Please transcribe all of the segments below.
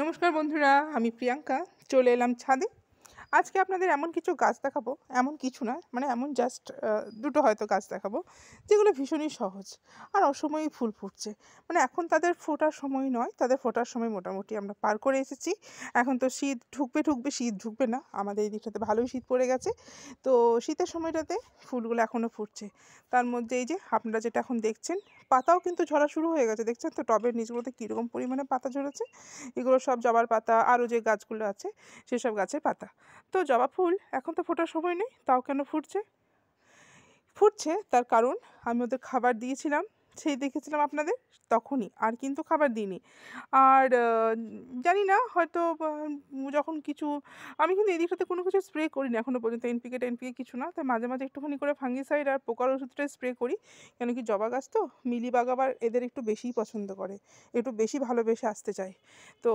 নমস্কার বন্ধুরা, আমি প্রিয়াঙ্কা চলে এলাম ছাদে। আজকে আপনাদের এমন কিছু গাছ দেখাবো, এমন কিছু না, মানে এমন জাস্ট দুটো হয়তো গাছ দেখাবো যেগুলো ভীষণই সহজ আর অসময়েই ফুল ফুটছে। মানে এখন তাদের ফোটার সময় নয়, তাদের ফোটার সময় মোটামুটি আমরা পার করে এসেছি। এখন তো শীত ঢুকবে ঢুকবে, শীত ঢুকবে না, আমাদের এই দিকটাতে ভালোই শীত পড়ে গেছে। তো শীতের সময়টাতে ফুলগুলো এখনও ফুটছে। তার মধ্যে এই যে আপনারা যেটা এখন দেখছেন, পাতাও কিন্তু ঝরা শুরু হয়ে গেছে। দেখছেন তো টবের নিচগুলোতে কীরকম পরিমাণে পাতা ঝরেছে। এগুলো সব জবার পাতা, আরও যে গাছগুলো আছে সেসব গাছের পাতা। তো জবা ফুল এখন তো ফোটার সময় নেই, তাও কেন ফুটছে? ফুটছে তার কারণ আমি ওদের খাবার দিয়েছিলাম, সেই দেখেছিলাম আপনাদের তখনই, আর কিন্তু খাবার দিইনি। আর জানি না হয়তো যখন কিছু, আমি কিন্তু এই দিকটাতে কোনো কিছু স্প্রে করি না এখনো পর্যন্ত, এনপিকে টেনপিকে কিছু না, তাই মাঝে মাঝে একটুখানি করে ফাঙ্গিসাইড আর পোকার ওষুধটা স্প্রে করি। কেন কি জবা গাছ তো মিলিবাগ আবার এদের একটু বেশিই পছন্দ করে, একটু বেশি ভালোবেসে আসতে চায়। তো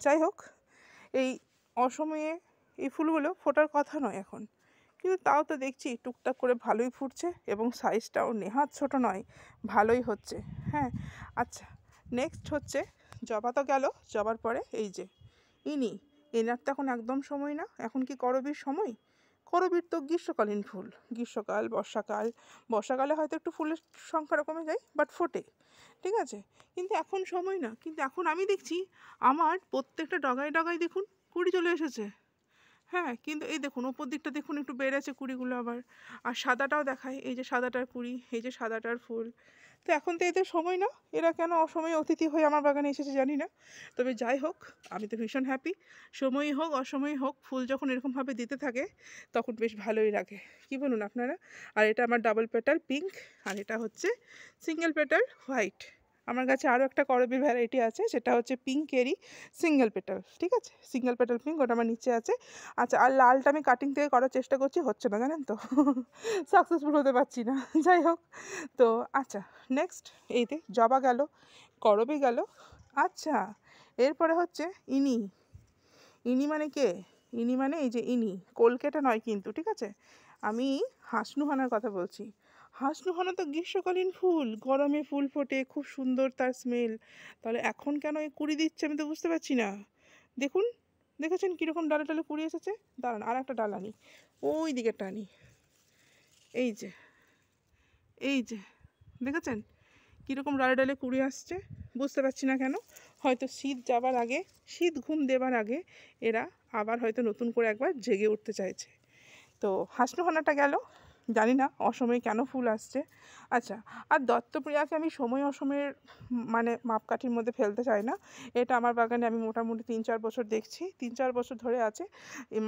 যাই হোক, এই অসময়ে এই ফুলগুলো ফোটার কথা নয় এখন, কিন্তু তাও তো দেখছি টুকটাক করে ভালোই ফুটছে এবং সাইজটাও নেহাত ছোট নয়, ভালোই হচ্ছে। হ্যাঁ, আচ্ছা, নেক্সট হচ্ছে জবা তো গেল, জবার পরে এই যে ইনি, এনার তো এখন একদম সময় না, এখন কি করবীর সময়? করবীর তো গ্রীষ্মকালীন ফুল, গ্রীষ্মকাল বর্ষাকাল, বর্ষাকালে হয়তো একটু ফুলের সংখ্যাটা কমে যায় বাট ফোটে, ঠিক আছে, কিন্তু এখন সময় না। কিন্তু এখন আমি দেখছি আমার প্রত্যেকটা ডগায় ডগায় দেখুন কুড়ি চলে এসেছে। হ্যাঁ, কিন্তু এই দেখুন ওপর দিকটা দেখুন একটু বেড়েছে কুড়িগুলো আবার। আর সাদাটাও দেখায়, এই যে সাদাটার কুড়ি, এই যে সাদাটার ফুল। তো এখন তো এদের সময় না, এরা কেন অসময়ে অতিথি হয়ে আমার বাগানে এসেছে জানি না। তবে যাই হোক, আমি তো ভীষণ হ্যাপি। সময়ই হোক অসময়ই হোক, ফুল যখন এরকমভাবে দিতে থাকে তখন বেশ ভালোই লাগে, কি বলুন আপনারা? আর এটা আমার ডাবল পেটাল পিঙ্ক, আর এটা হচ্ছে সিঙ্গেল পেটাল হোয়াইট। আমার কাছে আরও একটা করবীর ভ্যারাইটি আছে, সেটা হচ্ছে পিঙ্কেরই সিঙ্গেল পেটাল, ঠিক আছে, সিঙ্গেল পেটাল পিঙ্ক, ওটা আমার নিচে আছে। আচ্ছা, আর লালটা আমি কাটিং থেকে করার চেষ্টা করছি, হচ্ছে না জানেন তো, সাকসেসফুল হতে পারছি না। যাই হোক, তো আচ্ছা, নেক্সট এইতে জবা গেল, করবী গেল। আচ্ছা, এরপরে হচ্ছে ইনি। ইনি মানে কে? ইনি মানে এই যে ইনি, কলকেটা নয় কিন্তু, ঠিক আছে, আমি হাসনুহানার কথা বলছি। হাসনুহানা তো গ্রীষ্মকালীন ফুল, গরমে ফুল ফোটে, খুব সুন্দর তার স্মেল। তাহলে এখন কেন এই কুড়ি দিচ্ছে আমি তো বুঝতে পারছি না। দেখুন, দেখেছেন কীরকম ডালে ডালে কুড়ি এসেছে? দাঁড়ান আর একটা ডাল আনি, ওই দিকে টানি, এই যে, এই যে, দেখেছেন কীরকম ডালে ডালে কুড়ি আসছে? বুঝতে পারছি না কেন, হয়তো শীত যাবার আগে, শীত ঘুম দেবার আগে এরা আবার হয়তো নতুন করে একবার জেগে উঠতে চাইছে। তো হাসনুহানাটা গেল, জানি না অসময়ে কেন ফুল আসছে। আচ্ছা, আর দত্তপ্রিয়াকে আমি সময় অসময়ের মানে মাপকাঠির মধ্যে ফেলতে চাই না। এটা আমার বাগানে আমি মোটামুটি 3-4 বছর দেখছি, 3-4 বছর ধরে আছে।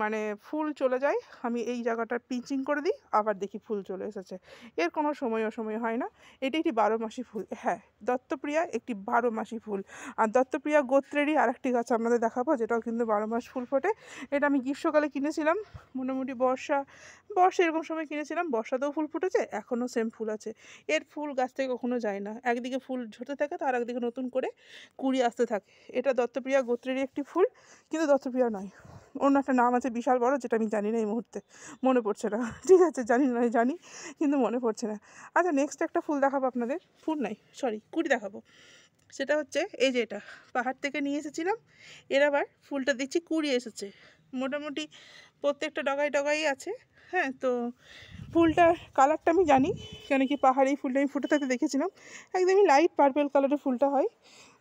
মানে ফুল চলে যায়, আমি এই জায়গাটা পিচিং করে দিই, আবার দেখি ফুল চলে এসেছে। এর কোনো সময় অসময় হয় না, এটি একটি 12 মাসি ফুল। হ্যাঁ, দত্তপ্রিয়া একটি 12 মাসি ফুল। আর দত্তপ্রিয়া গোত্রেরই আরেকটি গাছ আপনাদের দেখাবো, যেটাও কিন্তু 12 মাস ফুল ফোটে। এটা আমি গ্রীষ্মকালে কিনেছিলাম, মোটামুটি বর্ষা এরকম সময় কিনেছিলাম, বর্ষাতেও ফুল ফুটেছে, এখনও সেম ফুল আছে। এর ফুল গাছ থেকে কখনো যায় না, একদিকে ফুল ঝরতে থাকে, তার একদিকে নতুন করে কুড়ি আসতে থাকে। এটা দত্তপ্রিয়া গোত্রেরই একটি ফুল, কিন্তু দত্তপ্রিয়া নয়, অন্য একটা নাম আছে বিশাল বড়, যেটা আমি জানি না এই মুহূর্তে, মনে পড়ছে না। ঠিক আছে, জানি না, জানি কিন্তু মনে পড়ছে না। আচ্ছা, নেক্সট একটা ফুল দেখাবো আপনাদের, ফুল নাই সরি কুড়ি দেখাবো। সেটা হচ্ছে এই যে, এটা পাহাড় থেকে নিয়ে এসেছিলাম, এর আবার ফুলটা দেখছি কুড়ি এসেছে, মোটামুটি প্রত্যেকটা ডগায় ডগাই আছে। হ্যাঁ, তো ফুলটার কালারটা আমি জানি, কেন কি পাহাড়ি ফুলটা আমি ফুটে থাকতে দেখেছিলাম, একদমই লাইট পার্পেল কালারের ফুলটা হয়।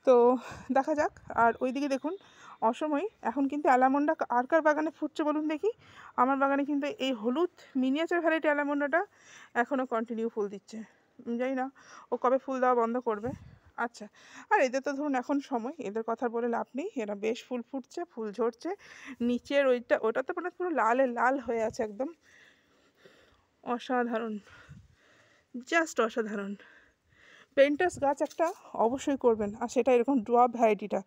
তো দেখা যাক। আর ওইদিকে দেখুন, অসময়ে এখন কিন্তু অ্যালামন্ডা আর কার বাগানে ফুটছে বলুন দেখি? আমার বাগানে কিন্তু এই হলুদ মিনিয়েচার ভ্যারাইটি অ্যালামন্ডাটা এখনও কন্টিনিউ ফুল দিচ্ছে, জানি না ও কবে ফুল দেওয়া বন্ধ করবে। আচ্ছা, আর এদের তো ধরুন এখন সময়, এদের কথা বলে লাভ নেই, এরা বেশ ফুল ফুটছে, ফুল ঝরছে। নিচের ওটা তো মানে পুরো লালে লাল হয়ে আছে একদম, অসাধারণ, জাস্ট অসাধারণ। পেন্টাস গাছ একটা অবশ্যই করবেন, আর সেটা এরকম ড্রপ ভ্যারাইটিটা,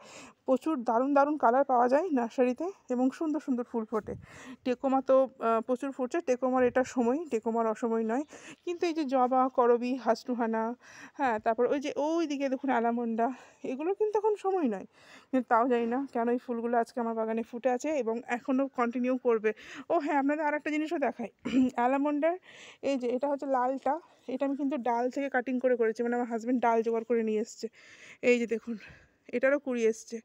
প্রচুর দারুণ দারুণ কালার পাওয়া যায় নার্সারিতে এবং সুন্দর সুন্দর ফুল ফোটে। টেকোমা তো প্রচুর ফুটছে, টেকোমার এটা সময়, টেকোমার অসময় নয়। কিন্তু এই যে জবা, করবী, হাসনুহানা, হ্যাঁ, তারপর ওই যে ওই দিকে দেখুন অ্যালামন্ডা, এগুলো কিন্তু এখন সময় নয়, কিন্তু তাও জানি না কেন এই ফুলগুলো আজকে আমার বাগানে ফুটে আছে এবং এখনও কন্টিনিউ করবে। ও হ্যাঁ, আপনাদের আর একটা জিনিসও দেখাই, অ্যালামন্ডার এই যে এটা হচ্ছে লালটা, এটা আমি কিন্তু ডাল থেকে কাটিং করে করেছি, মানে আমার হাজব্যান্ড ডাল জোগাড় করে নিয়ে এসছে। এই যে দেখুন, এটারও কুড়ি এসছে,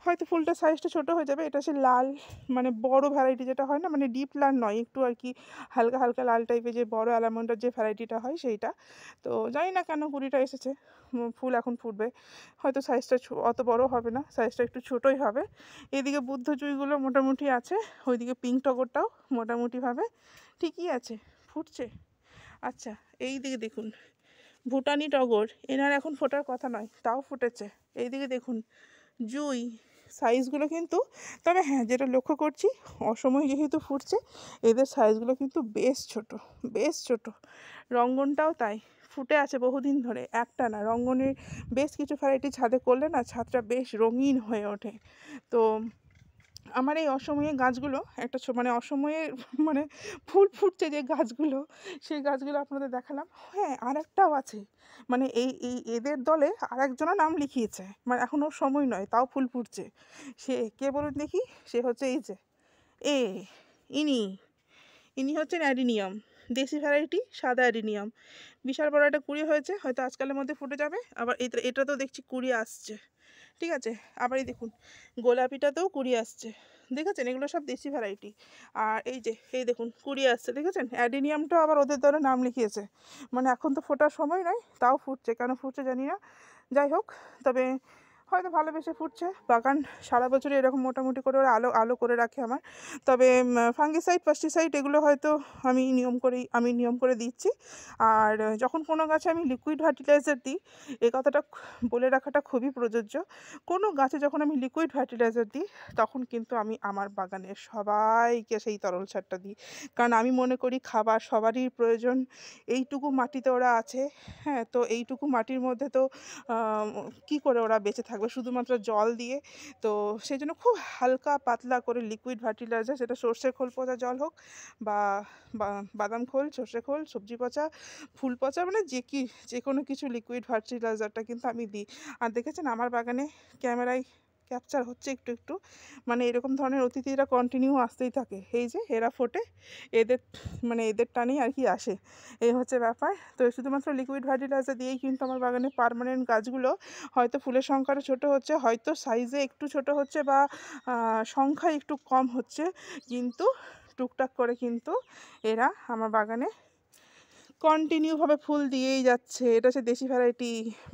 হয়তো ফুলটার সাইজটা ছোটো হয়ে যাবে। এটা হচ্ছে লাল, মানে বড় ভ্যারাইটি যেটা হয় না, মানে ডিপ লাল নয়, একটু আর কি হালকা হালকা লাল টাইপের যে বড় অ্যালমন্ডের যে ভ্যারাইটিটা হয় সেইটা। তো জানি না কেন কুড়িটা এসেছে। ফুল এখন ফুটবে, হয়তো সাইজটা অত বড় হবে না, সাইজটা একটু ছোটোই হবে। এদিকে বুদ্ধ জুঁইগুলো মোটামুটি আছে, ওইদিকে পিঙ্ক টগরটাও মোটামুটিভাবে ঠিকই আছে, ফুটছে। আচ্ছা, এই দিকে দেখুন ভুটানি টগর, এনার এখন ফোটার কথা নয়, তাও ফুটেছে। এইদিকে দেখুন জুঁই, সাইজগুলো কিন্তু, তবে হ্যাঁ যেটা লক্ষ্য করছি অসময়ে যেহেতু ফুটছে এদের সাইজগুলো কিন্তু বেশ ছোট, বেশ ছোট। রঙ্গনটাও তাই, ফুটে আছে বহুদিন ধরে, একটা না, রঙ্গনের বেশ কিছু ভ্যারাইটি ছাদে করলে না ছাদটা বেশ রঙিন হয়ে ওঠে। তো আমার এই অসময়ে গাছগুলো একটা মানে অসময়ে মানে ফুল ফুটছে যে গাছগুলো, সেই গাছগুলো আপনাদের দেখালাম। হ্যাঁ, আর একটাও আছে, মানে এদের দলে আর একজনের নাম লিখিয়েছে, মানে এখনও সময় নয় তাও ফুল ফুটছে। সে কে বলুন দেখি? সে হচ্ছে এই যে এ ইনি ইনি হচ্ছেন অ্যাডিনিয়াম, দেশি ভ্যারাইটি, সাদা অ্যাডিনিয়াম। বিশাল বড় একটা কুড়ি হয়েছে, হয়তো আজকালের মধ্যে ফুটে যাবে। আবার এটা তো দেখছি কুড়ি আসছে, ঠিক আছে। আবার এই দেখুন গোলাপিটাতেও কুড়ি আসছে, দেখেছেন? এগুলো সব দেশি ভ্যারাইটি। আর এই দেখুন কুড়ি আসছে, দেখেছেন? অ্যাডিনিয়ামটাও আবার ওদের দলে নাম লিখিয়েছে। মানে এখন তো ফোটার সময় নয়, তাও ফুটছে, কেন ফুটছে জানি না। যাই হোক, তবে হয়তো ভালোবেসে ফুটছে। বাগান সারা বছরই এরকম মোটামুটি করে ওরা আলো আলো করে রাখে আমার। তবে ফাঙ্গিসাইড পেস্টিসাইড এগুলো হয়তো আমি নিয়ম করে দিচ্ছি। আর যখন কোনো গাছে আমি লিকুইড ফার্টিলাইজার দিই, এ কথাটা বলে রাখাটা খুবই প্রযোজ্য। কোনো গাছে যখন আমি লিকুইড ফার্টিলাইজার দিই তখন কিন্তু আমি আমার বাগানের সবাইকে সেই তরল সারটা দিই। কারণ আমি মনে করি খাবার সবারই প্রয়োজন, এইটুকু মাটিতে ওরা আছে। হ্যাঁ, তো এইটুকু মাটির মধ্যে তো কী করে ওরা বেঁচে থাকবে শুধুমাত্র জল দিয়ে? তো সেই জন্য খুব হালকা পাতলা করে লিকুইড ফার্টিলাইজার, সেটা সর্ষের খোল পচা জল হোক বা বাদাম খোল, সর্ষে খোল, সবজি পচা, ফুল পচা, মানে যে কোনো কিছু লিকুইড ফার্টিলাইজারটা কিন্তু আমি দিই। আর দেখেছেন আমার বাগানে ক্যামেরায় ক্যাপচার হচ্ছে একটু একটু, মানে এরকম ধরনের অতিথিরা কন্টিনিউ আসতেই থাকে। এই যে এরা ফোটে, এদের মানে এদের টানেই আর কি আসে, এই হচ্ছে ব্যাপার। তো শুধুমাত্র লিকুইড ফার্টিলাইজার দিয়েই কিন্তু আমার বাগানে পার্মানেন্ট গাছগুলো হয়তো ফুলের সংখ্যাটা ছোটো হচ্ছে, হয়তো সাইজে একটু ছোটো হচ্ছে, বা সংখ্যায় একটু কম হচ্ছে, কিন্তু টুকটাক করে কিন্তু এরা আমার বাগানে কন্টিনিউভাবে ফুল দিয়েই যাচ্ছে। এটা হচ্ছে দেশি ভ্যারাইটি,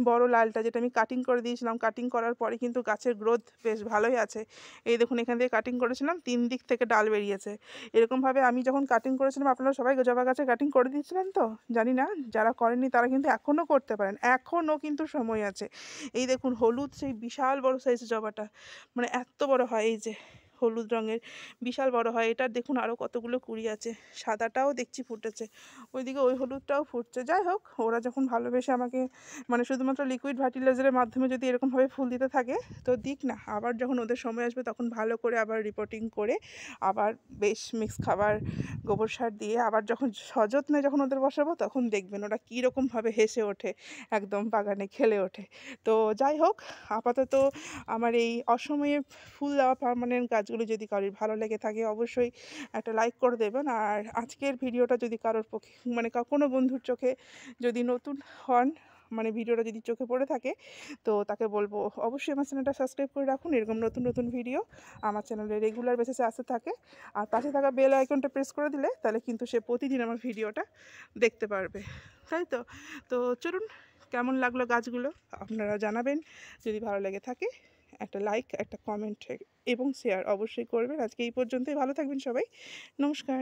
বড় লালটা, যেটা আমি কাটিং করে দিয়েছিলাম। কাটিং করার পরে কিন্তু গাছের গ্রোথ বেশ ভালোই আছে। এই দেখুন এখান থেকে কাটিং করেছিলাম, 3 দিক থেকে ডাল বেরিয়েছে। এরকমভাবে আমি যখন কাটিং করেছিলাম আপনারা সবাই জবা গাছে কাটিং করে দিয়েছিলেন তো? জানি না, যারা করেননি তারা কিন্তু এখনও করতে পারেন, এখনও কিন্তু সময় আছে। এই দেখুন হলুদ সেই বিশাল বড় সাইজের জবাটা, মানে এত বড় হয়, এই যে হলুদ রঙের বিশাল বড় হয়। এটার দেখুন আরও কতগুলো কুড়ি আছে, সাদাটাও দেখছি ফুটেছে, ওইদিকে ওই হলুদটাও ফুটছে। যাই হোক, ওরা যখন ভালোবেসে আমাকে মানে শুধুমাত্র লিকুইড ফার্টিলাইজারের মাধ্যমে যদি এরকমভাবে ফুল দিতে থাকে তো দিক না, আবার যখন ওদের সময় আসবে তখন ভালো করে আবার রিপোর্টিং করে আবার বেশ মিক্স খাবার, গোবর সার দিয়ে আবার যখন সযত্নে যখন ওদের বসাবো তখন দেখবেন ওরা কীরকমভাবে হেসে ওঠে, একদম বাগানে খেলে ওঠে। তো যাই হোক, আপাতত আমার এই অসময়ে ফুল দেওয়া পার্মানেন্ট গাছগুলো যদি কারোর ভালো লেগে থাকে অবশ্যই একটা লাইক করে দেবেন। আর আজকের ভিডিওটা যদি কারোর পক্ষে মানে কোনো বন্ধুর চোখে যদি নতুন হন, মানে ভিডিওটা যদি চোখে পড়ে থাকে, তো তাকে বলবো অবশ্যই আমার চ্যানেলটা সাবস্ক্রাইব করে রাখুন। এরকম নতুন নতুন ভিডিও আমার চ্যানেলে রেগুলার বেসিসে আসতে থাকে। আর পাশে থাকা বেল আইকনটা প্রেস করে দিলে তাহলে কিন্তু সে প্রতিদিন আমার ভিডিওটা দেখতে পারবে, তাই তো? তো চলুন, কেমন লাগলো গাছগুলো আপনারা জানাবেন। যদি ভালো লেগে থাকে একটা লাইক, একটা কমেন্ট এবং শেয়ার অবশ্যই করবেন। আজকে এই পর্যন্তই, ভালো থাকবেন সবাই, নমস্কার।